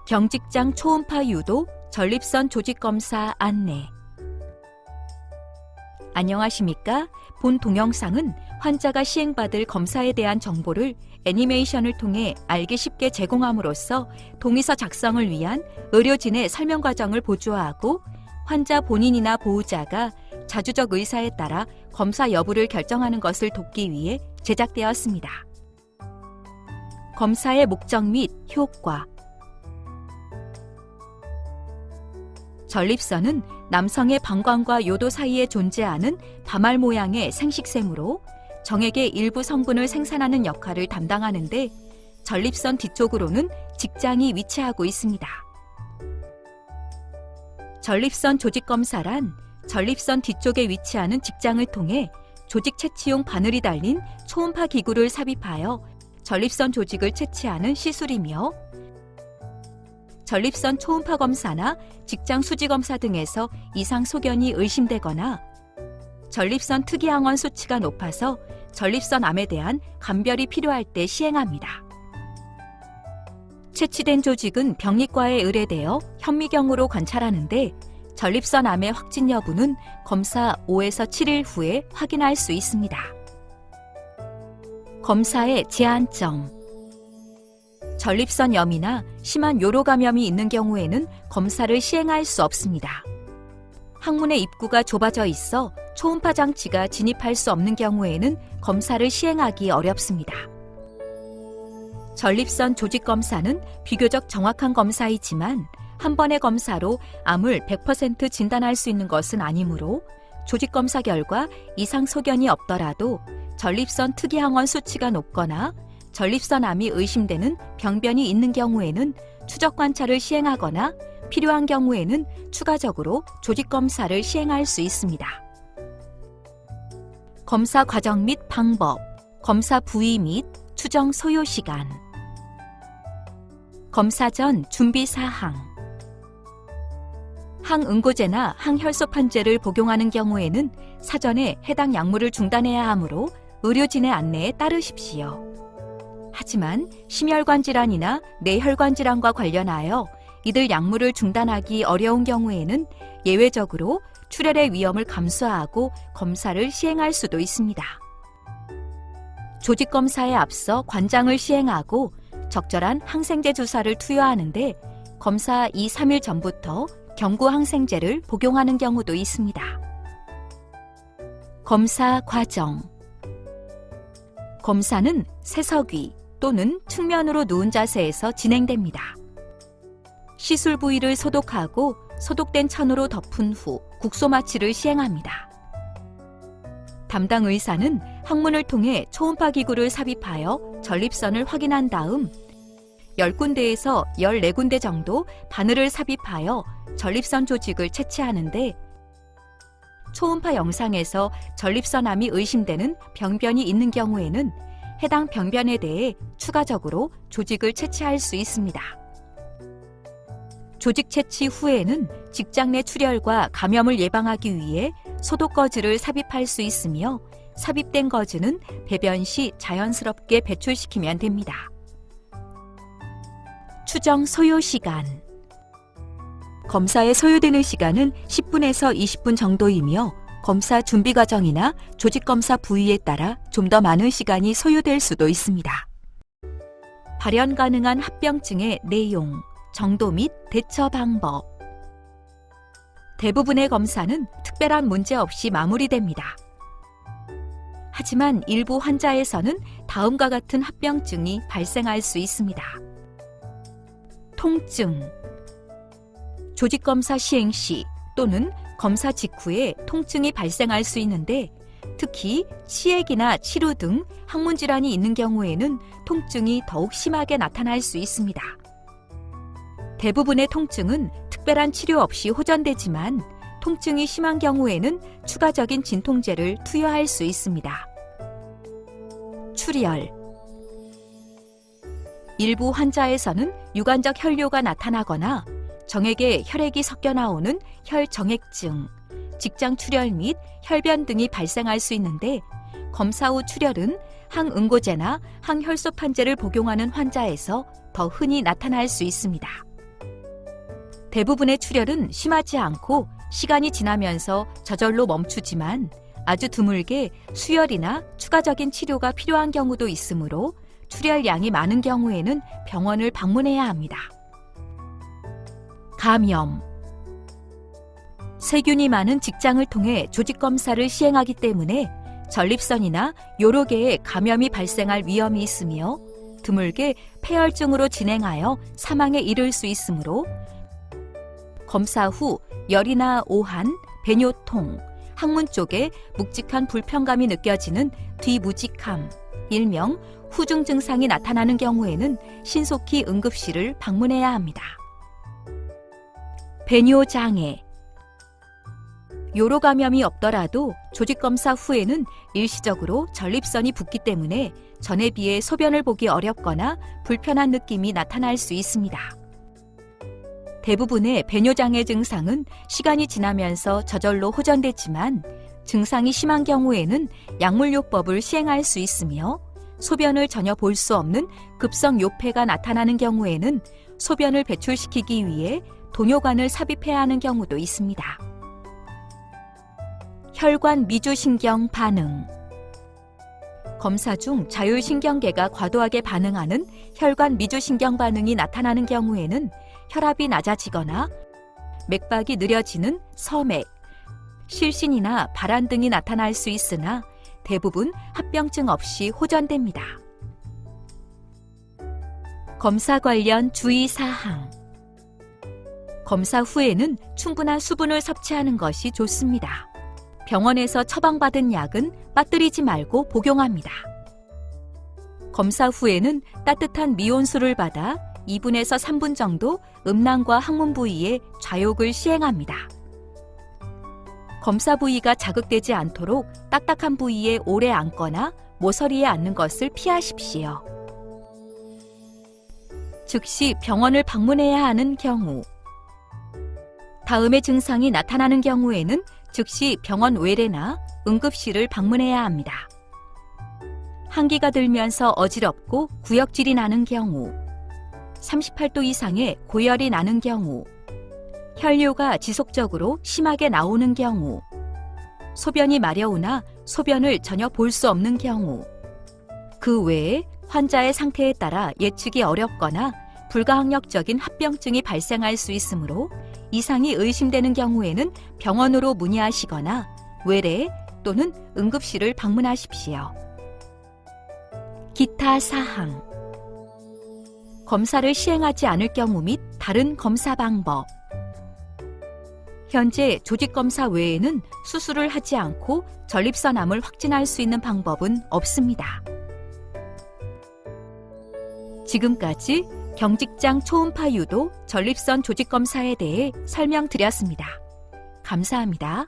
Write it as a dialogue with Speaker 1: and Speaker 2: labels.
Speaker 1: 경직장 초음파 유도 전립선 조직검사 안내. 안녕하십니까? 본 동영상은 환자가 시행받을 검사에 대한 정보를 애니메이션을 통해 알기 쉽게 제공함으로써 동의서 작성을 위한 의료진의 설명 과정을 보조하고 환자 본인이나 보호자가 자주적 의사에 따라 검사 여부를 결정하는 것을 돕기 위해 제작되었습니다. 검사의 목적 및 효과. 전립선은 남성의 방광과 요도 사이에 존재하는 다말 모양의 생식샘으로 정액의 일부 성분을 생산하는 역할을 담당하는데 전립선 뒤쪽으로는 직장이 위치하고 있습니다. 전립선 조직검사란 전립선 뒤쪽에 위치하는 직장을 통해 조직 채취용 바늘이 달린 초음파 기구를 삽입하여 전립선 조직을 채취하는 시술이며 전립선 초음파 검사나 직장 수지 검사 등에서 이상 소견이 의심되거나 전립선 특이항원 수치가 높아서 전립선 암에 대한 감별이 필요할 때 시행합니다. 채취된 조직은 병리과에 의뢰되어 현미경으로 관찰하는데 전립선 암의 확진 여부는 검사 5에서 7일 후에 확인할 수 있습니다. 검사의 제한점. 전립선염이나 심한 요로 감염이 있는 경우에는 검사를 시행할 수 없습니다. 항문의 입구가 좁아져 있어 초음파 장치가 진입할 수 없는 경우에는 검사를 시행하기 어렵습니다. 전립선 조직 검사는 비교적 정확한 검사이지만 한 번의 검사로 암을 100% 진단할 수 있는 것은 아니므로 조직 검사 결과 이상 소견이 없더라도 전립선 특이항원 수치가 높거나 전립선 암이 의심되는 병변이 있는 경우에는 추적 관찰을 시행하거나 필요한 경우에는 추가적으로 조직 검사를 시행할 수 있습니다. 검사 과정 및 방법, 검사 부위 및 추정 소요 시간. 검사 전 준비 사항. 항응고제나 항혈소판제를 복용하는 경우에는 사전에 해당 약물을 중단해야 하므로 의료진의 안내에 따르십시오. 하지만 심혈관 질환이나 뇌혈관 질환과 관련하여 이들 약물을 중단하기 어려운 경우에는 예외적으로 출혈의 위험을 감수하고 검사를 시행할 수도 있습니다. 조직 검사에 앞서 관장을 시행하고 적절한 항생제 주사를 투여하는데 검사 2, 3일 전부터 경구 항생제를 복용하는 경우도 있습니다. 검사 과정. 검사는 세석위 또는 측면으로 누운 자세에서 진행됩니다. 시술 부위를 소독하고 소독된 천으로 덮은 후 국소 마취를 시행합니다. 담당 의사는 항문을 통해 초음파 기구를 삽입하여 전립선을 확인한 다음 10군데에서 14군데 정도 바늘을 삽입하여 전립선 조직을 채취하는데 초음파 영상에서 전립선암이 의심되는 병변이 있는 경우에는 해당 병변에 대해 추가적으로 조직을 채취할 수 있습니다. 조직 채취 후에는 직장 내 출혈과 감염을 예방하기 위해 소독 거즈를 삽입할 수 있으며 삽입된 거즈는 배변 시 자연스럽게 배출시키면 됩니다. 추정 소요 시간. 검사에 소요되는 시간은 10분에서 20분 정도이며 검사 준비 과정이나 조직 검사 부위에 따라 좀 더 많은 시간이 소요될 수도 있습니다. 발현 가능한 합병증의 내용, 정도 및 대처 방법. 대부분의 검사는 특별한 문제 없이 마무리됩니다. 하지만 일부 환자에서는 다음과 같은 합병증이 발생할 수 있습니다. 통증. 조직 검사 시행 시 또는 검사 직후에 통증이 발생할 수 있는데 특히 치액이나 치루 등 항문 질환이 있는 경우에는 통증이 더욱 심하게 나타날 수 있습니다. 대부분의 통증은 특별한 치료 없이 호전되지만 통증이 심한 경우에는 추가적인 진통제를 투여할 수 있습니다. 출혈. 일부 환자에서는 유관적 혈뇨가 나타나거나 정액에 혈액이 섞여 나오는 혈정액증, 직장 출혈 및 혈변 등이 발생할 수 있는데 검사 후 출혈은 항응고제나 항혈소판제를 복용하는 환자에서 더 흔히 나타날 수 있습니다. 대부분의 출혈은 심하지 않고 시간이 지나면서 저절로 멈추지만 아주 드물게 수혈이나 추가적인 치료가 필요한 경우도 있으므로 출혈량이 많은 경우에는 병원을 방문해야 합니다. 감염. 세균이 많은 직장을 통해 조직검사를 시행하기 때문에 전립선이나 여러 개의 감염이 발생할 위험이 있으며 드물게 폐혈증으로 진행하여 사망에 이를 수 있으므로 검사 후 열이나 오한, 배뇨통, 항문 쪽에 묵직한 불편감이 느껴지는 뒤무직함, 일명 후중 증상이 나타나는 경우에는 신속히 응급실을 방문해야 합니다. 배뇨장애. 요로 감염이 없더라도 조직검사 후에는 일시적으로 전립선이 붓기 때문에 전에 비해 소변을 보기 어렵거나 불편한 느낌이 나타날 수 있습니다. 대부분의 배뇨장애 증상은 시간이 지나면서 저절로 호전되지만 증상이 심한 경우에는 약물요법을 시행할 수 있으며 소변을 전혀 볼 수 없는 급성 요폐가 나타나는 경우에는 소변을 배출시키기 위해 도뇨관을 삽입해야 하는 경우도 있습니다. 혈관 미주신경 반응. 검사 중 자율신경계가 과도하게 반응하는 혈관 미주신경 반응이 나타나는 경우에는 혈압이 낮아지거나 맥박이 느려지는 서맥, 실신이나 발한 등이 나타날 수 있으나 대부분 합병증 없이 호전됩니다. 검사 관련 주의사항. 검사 후에는 충분한 수분을 섭취하는 것이 좋습니다. 병원에서 처방받은 약은 빠뜨리지 말고 복용합니다. 검사 후에는 따뜻한 미온수를 받아 2분에서 3분 정도 음낭과 항문 부위에 좌욕을 시행합니다. 검사 부위가 자극되지 않도록 딱딱한 부위에 오래 앉거나 모서리에 앉는 것을 피하십시오. 즉시 병원을 방문해야 하는 경우. 다음의 증상이 나타나는 경우에는 즉시 병원 외래나 응급실을 방문해야 합니다. 한기가 들면서 어지럽고 구역질이 나는 경우, 38도 이상의 고열이 나는 경우, 혈뇨가 지속적으로 심하게 나오는 경우, 소변이 마려우나 소변을 전혀 볼 수 없는 경우, 그 외에 환자의 상태에 따라 예측이 어렵거나 불가항력적인 합병증이 발생할 수 있으므로 이상이 의심되는 경우에는 병원으로 문의하시거나 외래 또는 응급실을 방문하십시오. 기타 사항. 검사를 시행하지 않을 경우 및 다른 검사 방법. 현재 조직검사 외에는 수술을 하지 않고 전립선암을 확진할 수 있는 방법은 없습니다. 지금까지 경직장 초음파 유도 전립선 조직검사에 대해 설명드렸습니다. 감사합니다.